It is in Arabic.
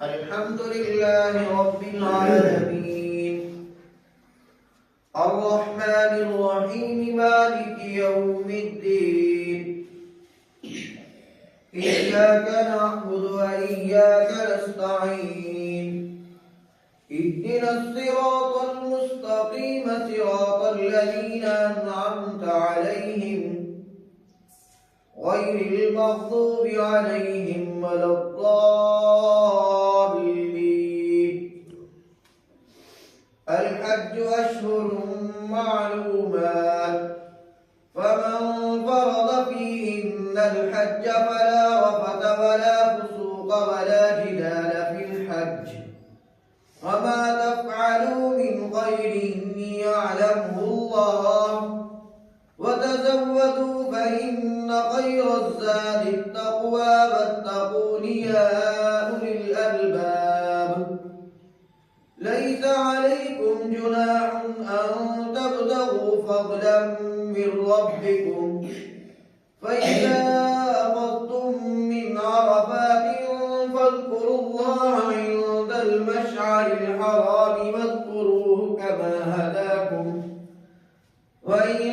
الحمد لله رب العالمين الرحمن الرحيم مالك يوم الدين إياك نعبد وإياك نستعين اهدنا الصراط المستقيم صراط الذين أنعمت عليهم غير المغضوب عليهم ولا الضالين. الحج أشهر معلومات فمن فرض فيهن الحج فلا رفث ولا فسوق ولا جدال في الحج وما تفعلوا من خير يعلمه الله وتزودوا فإن خير الزاد التقوى واتقون يا أولي الألباب. ليس عليكم جناح أن تبتغوا فضلا من ربكم فإذا أفضتم من عرفات فاذكروا الله عند المشعر الحرام واذكروه كما هداكم وإن